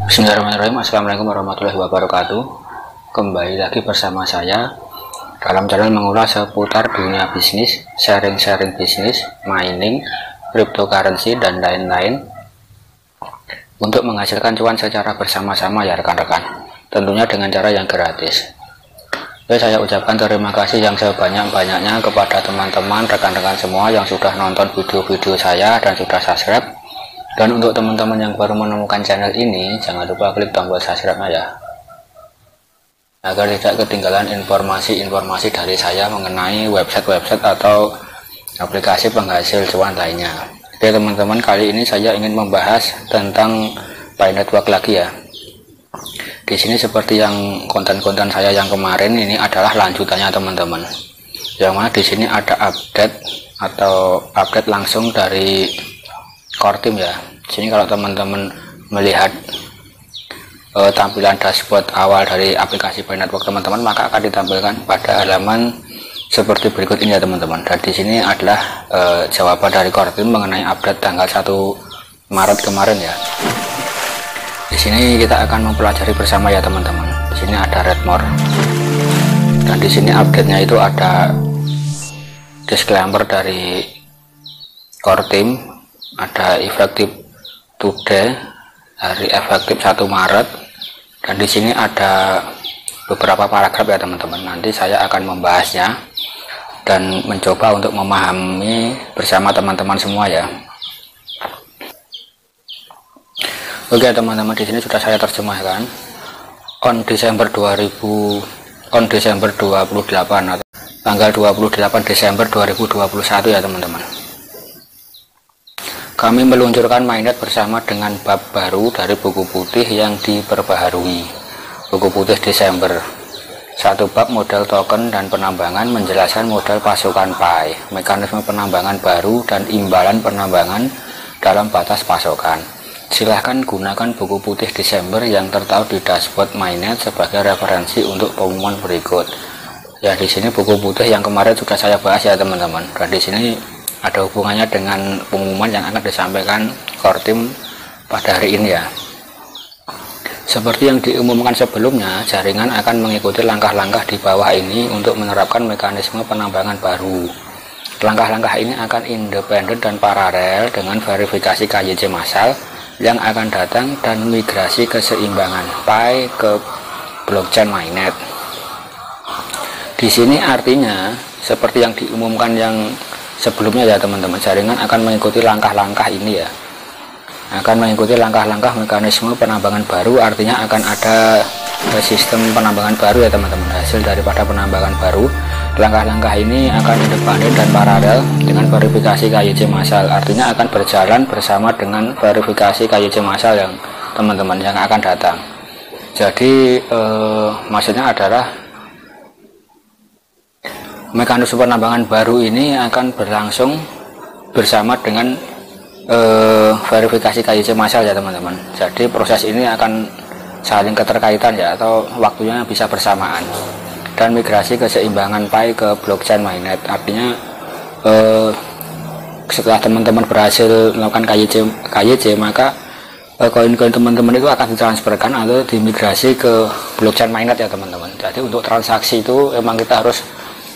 Bismillahirrahmanirrahim. Assalamualaikum warahmatullahi wabarakatuh. Kembali lagi bersama saya dalam channel mengulas seputar dunia bisnis, sharing-sharing bisnis, mining, cryptocurrency, dan lain-lain untuk menghasilkan cuan secara bersama-sama ya rekan-rekan, tentunya dengan cara yang gratis. Oke, saya ucapkan terima kasih yang sebanyak-banyaknya kepada teman-teman, rekan-rekan semua yang sudah nonton video-video saya dan sudah subscribe. Dan untuk teman-teman yang baru menemukan channel ini, jangan lupa klik tombol subscribe-nya ya, agar tidak ketinggalan informasi-informasi dari saya mengenai website-website atau aplikasi penghasil cuan lainnya. Oke teman-teman, kali ini saya ingin membahas tentang Pi Network lagi ya. Di sini seperti yang konten-konten saya yang kemarin, ini adalah lanjutannya teman-teman. Yang mana di sini ada update atau update langsung dari core team ya. Sini kalau teman-teman melihat tampilan dashboard awal dari aplikasi Pi Network teman-teman, maka akan ditampilkan pada halaman seperti berikut ini ya teman-teman. Dan di sini adalah jawaban dari core team mengenai update tanggal 1 Maret kemarin ya. Di sini kita akan mempelajari bersama ya teman-teman. Di sini ada Redmore, dan di sini update-nya itu ada disclaimer dari core team, ada efektif today, hari efektif 1 Maret, dan di sini ada beberapa paragraf ya teman-teman. Nanti saya akan membahasnya dan mencoba untuk memahami bersama teman-teman semua ya. Oke teman-teman, di sini sudah saya terjemahkan on Desember 28 atau tanggal 28 Desember 2021 ya teman-teman. Kami meluncurkan mainnet bersama dengan bab baru dari buku putih yang diperbaharui. Buku putih Desember. Satu bab model token dan penambangan menjelaskan model pasukan Pi, mekanisme penambangan baru dan imbalan penambangan dalam batas pasokan. Silahkan gunakan buku putih Desember yang tertaruh di dashboard mainnet sebagai referensi untuk pengumuman berikut. Ya, di sini buku putih yang kemarin sudah saya bahas ya teman-teman. Dan di sini ada hubungannya dengan pengumuman yang akan disampaikan core team pada hari ini ya. Seperti yang diumumkan sebelumnya, jaringan akan mengikuti langkah-langkah di bawah ini untuk menerapkan mekanisme penambangan baru. Langkah-langkah ini akan independen dan paralel dengan verifikasi KYC massal yang akan datang dan migrasi keseimbangan Pi ke blockchain mainnet. Di sini artinya seperti yang diumumkan yang sebelumnya ya teman-teman, jaringan akan mengikuti langkah-langkah ini ya, akan mengikuti langkah-langkah mekanisme penambangan baru. Artinya akan ada sistem penambangan baru ya teman-teman, hasil daripada penambangan baru. Langkah-langkah ini akan independen dan paralel dengan verifikasi KYC massal, artinya akan berjalan bersama dengan verifikasi KYC massal yang teman-teman yang akan datang. Jadi maksudnya adalah mekanisme penambangan baru ini akan berlangsung bersama dengan verifikasi KYC massal ya teman-teman. Jadi proses ini akan saling keterkaitan ya, atau waktunya bisa bersamaan. Dan migrasi keseimbangan Pi ke blockchain mainnet, artinya setelah teman-teman berhasil melakukan KYC maka koin-koin teman-teman itu akan ditransferkan atau dimigrasi ke blockchain mainnet ya teman-teman. Jadi untuk transaksi itu emang kita harus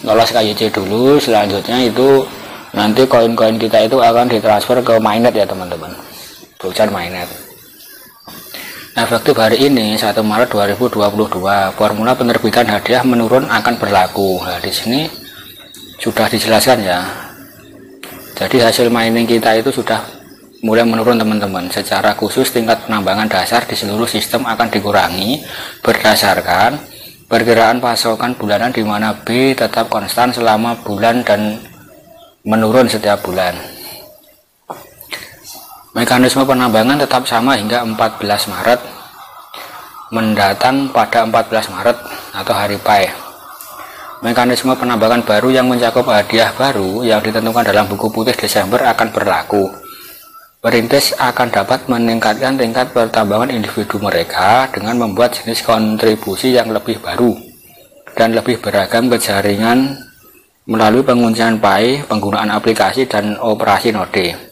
lolos KYC dulu, selanjutnya itu nanti koin-koin kita itu akan ditransfer ke mainnet ya teman-teman, blockchain mainnet. Efektif hari ini 1 Maret 2022, formula penerbitan hadiah menurun akan berlaku. Nah, di sini sudah dijelaskan ya. Jadi hasil mining kita itu sudah mulai menurun teman-teman. Secara khusus tingkat penambangan dasar di seluruh sistem akan dikurangi berdasarkan perkiraan pasokan bulanan, di mana B tetap konstan selama bulan dan menurun setiap bulan. Mekanisme penambangan tetap sama hingga 14 Maret mendatang pada 14 Maret atau hari Pi. Mekanisme penambangan baru yang mencakup hadiah baru yang ditentukan dalam buku putih Desember akan berlaku. Perintis akan dapat meningkatkan tingkat pertambangan individu mereka dengan membuat jenis kontribusi yang lebih baru dan lebih beragam ke jaringan melalui penguncian Pi, penggunaan aplikasi, dan operasi node.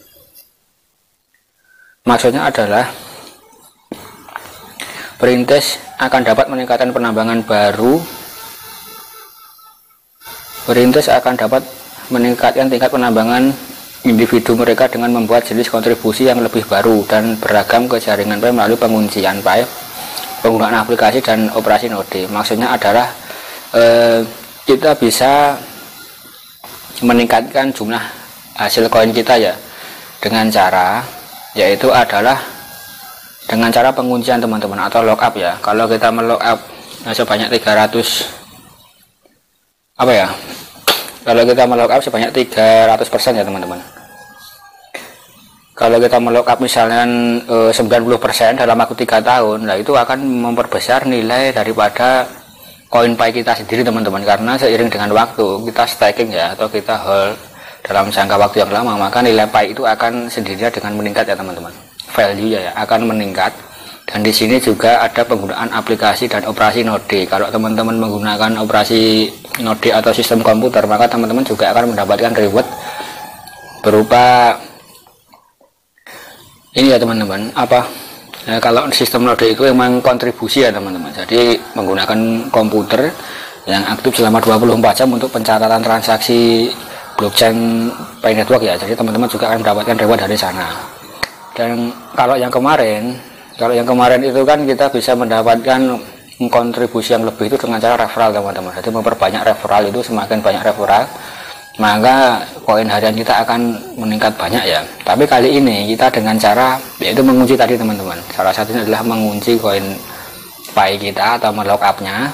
Maksudnya adalah Perintis akan dapat meningkatkan penambangan baru. Perintis akan dapat meningkatkan tingkat penambangan individu mereka dengan membuat jenis kontribusi yang lebih baru dan beragam ke jaringan PAI melalui penguncian PAI, penggunaan aplikasi dan operasi node. Maksudnya adalah kita bisa meningkatkan jumlah hasil koin kita ya, dengan cara yaitu adalah dengan cara penguncian teman-teman, atau lockup ya. Kalau kita melockup sebanyak 300 apa ya, kalau kita melockup sebanyak 300% ya teman-teman. Kalau kita melockup misalnya 90% dalam waktu 3 tahun, nah itu akan memperbesar nilai daripada koin PAI kita sendiri teman-teman, karena seiring dengan waktu kita staking ya, atau kita hold dalam jangka waktu yang lama, maka nilai PAI itu akan sendirinya dengan meningkat ya teman-teman, value ya akan meningkat. Dan di sini juga ada penggunaan aplikasi dan operasi node. Kalau teman-teman menggunakan operasi node atau sistem komputer, maka teman-teman juga akan mendapatkan reward berupa ini ya teman-teman, kalau sistem node itu memang kontribusi ya teman-teman. Jadi menggunakan komputer yang aktif selama 24 jam untuk pencatatan transaksi blockchain PAI network ya. Jadi teman-teman juga akan mendapatkan reward dari sana. Dan kalau yang kemarin itu kan kita bisa mendapatkan kontribusi yang lebih itu dengan cara referral teman-teman. Jadi memperbanyak referral, itu semakin banyak referral maka koin harian kita akan meningkat banyak ya. Tapi kali ini kita dengan cara yaitu mengunci tadi teman-teman. Salah satunya adalah mengunci koin PAI kita atau melockupnya,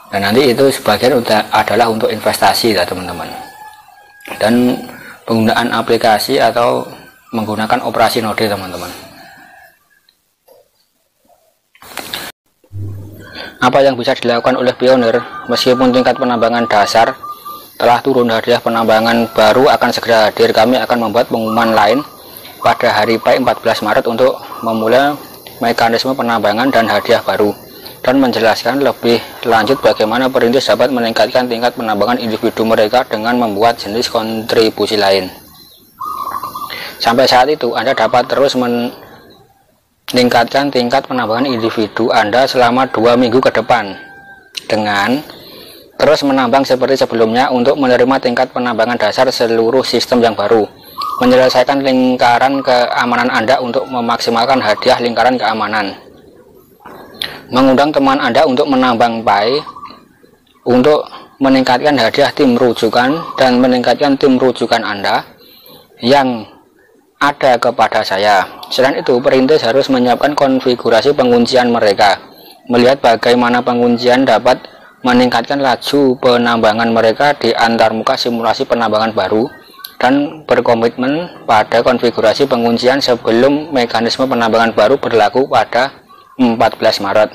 dan nanti itu sebagian adalah untuk investasi ya teman-teman. Dan penggunaan aplikasi atau menggunakan operasi node teman-teman. Apa yang bisa dilakukan oleh pionir? Meskipun tingkat penambangan dasar telah turun, hadiah penambangan baru akan segera hadir. Kami akan membuat pengumuman lain pada hari PAI 14 Maret untuk memulai mekanisme penambangan dan hadiah baru, dan menjelaskan lebih lanjut bagaimana perintis dapat meningkatkan tingkat penambangan individu mereka dengan membuat jenis kontribusi lain. Sampai saat itu Anda dapat terus meningkatkan tingkat penambangan individu Anda selama 2 minggu ke depan dengan terus menambang seperti sebelumnya untuk menerima tingkat penambangan dasar seluruh sistem yang baru, menyelesaikan lingkaran keamanan Anda untuk memaksimalkan hadiah lingkaran keamanan, mengundang teman Anda untuk menambang PAI untuk meningkatkan hadiah tim rujukan dan meningkatkan tim rujukan Anda yang ada kepada saya. Selain itu, perintis harus menyiapkan konfigurasi penguncian mereka, melihat bagaimana penguncian dapat meningkatkan laju penambangan mereka di antarmuka simulasi penambangan baru, dan berkomitmen pada konfigurasi penguncian sebelum mekanisme penambangan baru berlaku pada 14 Maret.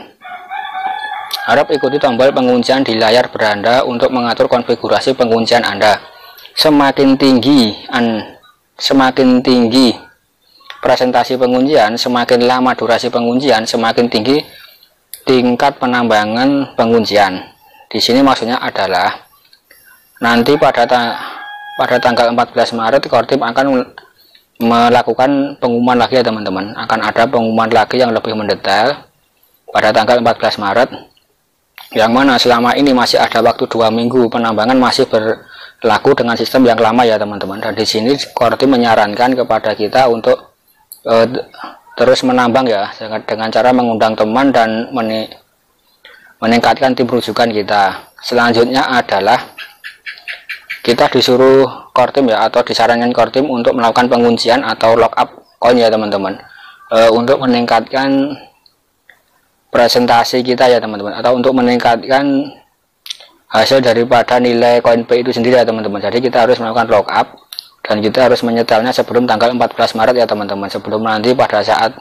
Harap ikuti tombol penguncian di layar beranda untuk mengatur konfigurasi penguncian Anda. Semakin tinggi presentasi penguncian, semakin lama durasi penguncian, semakin tinggi tingkat penambangan penguncian. Di sini maksudnya adalah nanti pada tanggal 14 Maret Kortim akan melakukan pengumuman lagi ya teman-teman. Akan ada pengumuman lagi yang lebih mendetail pada tanggal 14 Maret, yang mana selama ini masih ada waktu 2 minggu penambangan masih berlaku dengan sistem yang lama ya teman-teman. Dan di sini Kortim menyarankan kepada kita untuk terus menambang ya, dengan cara mengundang teman dan meningkatkan tim rujukan kita. Selanjutnya adalah kita disuruh Kortim ya, atau disarankan Kortim untuk melakukan penguncian atau lockup koin ya teman-teman, untuk meningkatkan presentasi kita ya teman-teman, atau untuk meningkatkan hasil daripada nilai koin PAI itu sendiri ya teman-teman. Jadi kita harus melakukan lockup dan kita harus menyetelnya sebelum tanggal 14 Maret ya teman-teman, sebelum nanti pada saat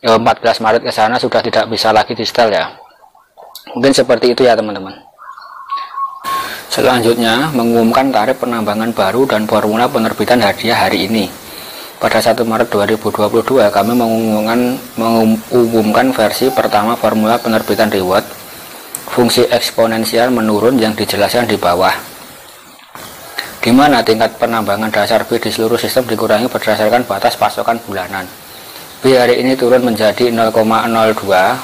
14 Maret ke sana sudah tidak bisa lagi di setel ya. Mungkin seperti itu ya teman-teman. Selanjutnya mengumumkan tarif penambangan baru dan formula penerbitan hadiah hari ini. Pada 1 Maret 2022 kami mengumumkan versi pertama formula penerbitan reward. Fungsi eksponensial menurun yang dijelaskan di bawah, di mana tingkat penambangan dasar B di seluruh sistem dikurangi berdasarkan batas pasokan bulanan. B hari ini turun menjadi 0,02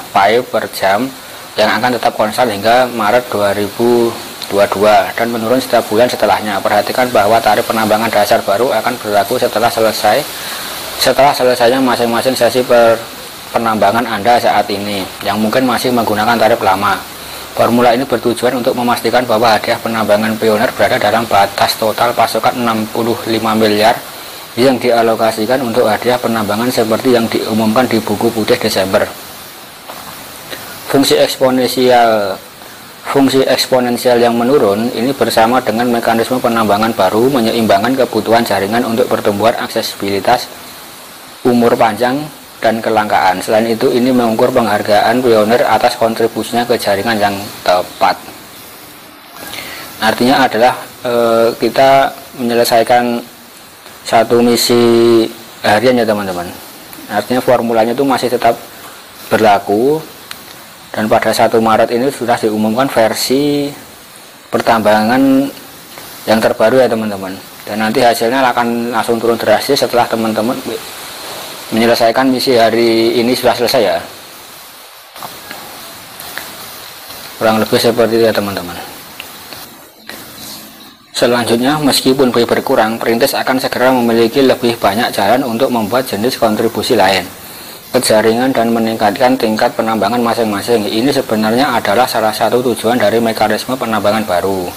PAI per jam yang akan tetap konstan hingga Maret 2022 dan menurun setiap bulan setelahnya. Perhatikan bahwa tarif penambangan dasar baru akan berlaku setelah selesainya masing-masing sesi penambangan Anda saat ini yang mungkin masih menggunakan tarif lama. Formula ini bertujuan untuk memastikan bahwa hadiah penambangan Pioneer berada dalam batas total pasokan 65 miliar yang dialokasikan untuk hadiah penambangan seperti yang diumumkan di buku putih Desember. Fungsi eksponensial yang menurun ini bersama dengan mekanisme penambangan baru menyeimbangkan kebutuhan jaringan untuk pertumbuhan aksesibilitas, umur panjang, dan kelangkaan. Selain itu, ini mengukur penghargaan Pioneer atas kontribusinya ke jaringan yang tepat. Artinya adalah kita menyelesaikan satu misi harian ya teman-teman. Artinya formulanya itu masih tetap berlaku dan pada 1 Maret ini sudah diumumkan versi pertambangan yang terbaru ya teman-teman. Dan nanti hasilnya akan langsung turun drastis setelah teman-teman menyelesaikan misi hari ini sudah selesai ya. Kurang lebih seperti itu ya teman-teman. Selanjutnya, meskipun B berkurang, perintis akan segera memiliki lebih banyak jalan untuk membuat jenis kontribusi lain ke jaringan dan meningkatkan tingkat penambangan masing-masing. Ini sebenarnya adalah salah satu tujuan dari mekanisme penambangan baru.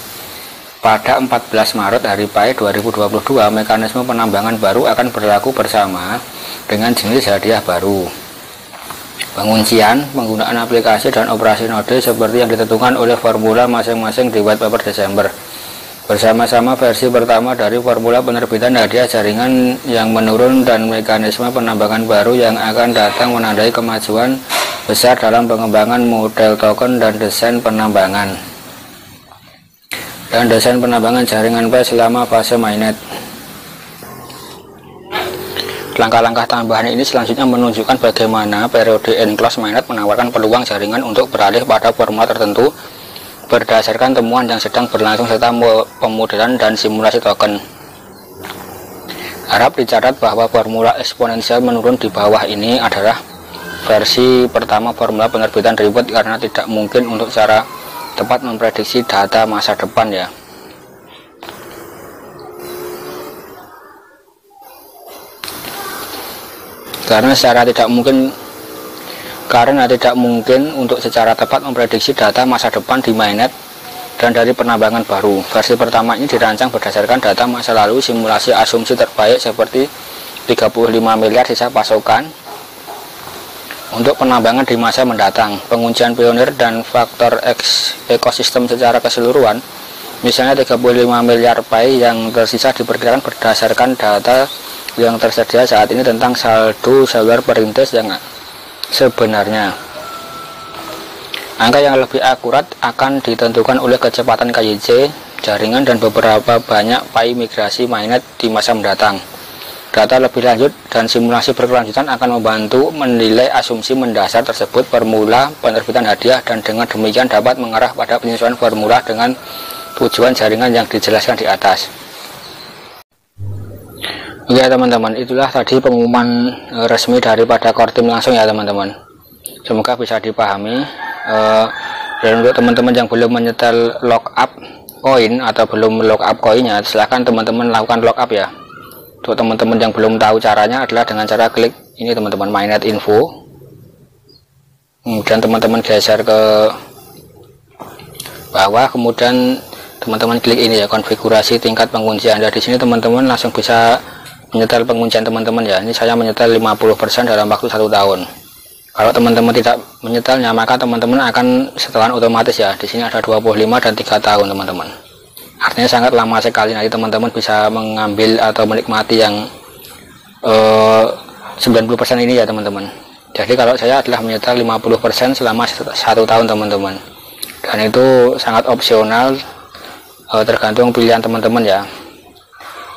Pada 14 Maret hari PAI 2022, mekanisme penambangan baru akan berlaku bersama dengan jenis hadiah baru. Penguncian, penggunaan aplikasi dan operasi node seperti yang ditentukan oleh formula masing-masing di white paper Desember. Bersama-sama versi pertama dari formula penerbitan hadiah jaringan yang menurun dan mekanisme penambangan baru yang akan datang menandai kemajuan besar dalam pengembangan model token dan desain penambangan jaringan Pi selama fase mainnet. Langkah-langkah tambahan ini selanjutnya menunjukkan bagaimana periode enclose mainnet menawarkan peluang jaringan untuk beralih pada formula tertentu berdasarkan temuan yang sedang berlangsung serta pemodelan dan simulasi token. Harap dicatat bahwa formula eksponensial menurun di bawah ini adalah versi pertama formula penerbitan reward karena tidak mungkin untuk secara tepat memprediksi data masa depan ya. Karena tidak mungkin untuk secara tepat memprediksi data masa depan di mainnet dan dari penambangan baru. Versi pertama ini dirancang berdasarkan data masa lalu, simulasi asumsi terbaik seperti 35 miliar sisa pasokan untuk penambangan di masa mendatang, penguncian Pioneer dan faktor ekosistem secara keseluruhan. Misalnya 35 miliar PAI yang tersisa diperkirakan berdasarkan data yang tersedia saat ini tentang saldo seluler perintis yang sebenarnya. Angka yang lebih akurat akan ditentukan oleh kecepatan KYC jaringan dan beberapa banyak PAI migrasi mainnet di masa mendatang. Data lebih lanjut dan simulasi berkelanjutan akan membantu menilai asumsi mendasar tersebut, formula penerbitan hadiah, dan dengan demikian dapat mengarah pada penyesuaian formula dengan tujuan jaringan yang dijelaskan di atas. Oke teman-teman, itulah tadi pengumuman resmi daripada core team langsung ya teman-teman. Semoga bisa dipahami. Dan untuk teman-teman yang belum menyetel lockup koin atau belum lockup koinnya, silahkan teman-teman lakukan lockup ya. Untuk teman-teman yang belum tahu caranya adalah dengan cara klik ini teman-teman, mainnet info, kemudian teman-teman geser ke bawah, kemudian teman-teman klik ini ya, konfigurasi tingkat penguncian. Di sini teman-teman langsung bisa menyetel penguncian teman-teman ya. Ini saya menyetel 50% dalam waktu 1 tahun. Kalau teman-teman tidak menyetelnya, maka teman-teman akan setelan otomatis ya. Di sini ada 25 dan 3 tahun teman-teman. Artinya sangat lama sekali. Nanti teman-teman bisa mengambil atau menikmati yang 90% ini ya teman-teman. Jadi kalau saya adalah menyetel 50% selama 1 tahun teman-teman. Dan itu sangat opsional, tergantung pilihan teman-teman ya.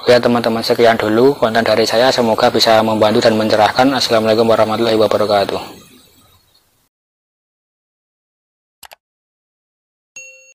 Ya teman-teman, sekian dulu konten dari saya, semoga bisa membantu dan mencerahkan. Assalamualaikum warahmatullahi wabarakatuh.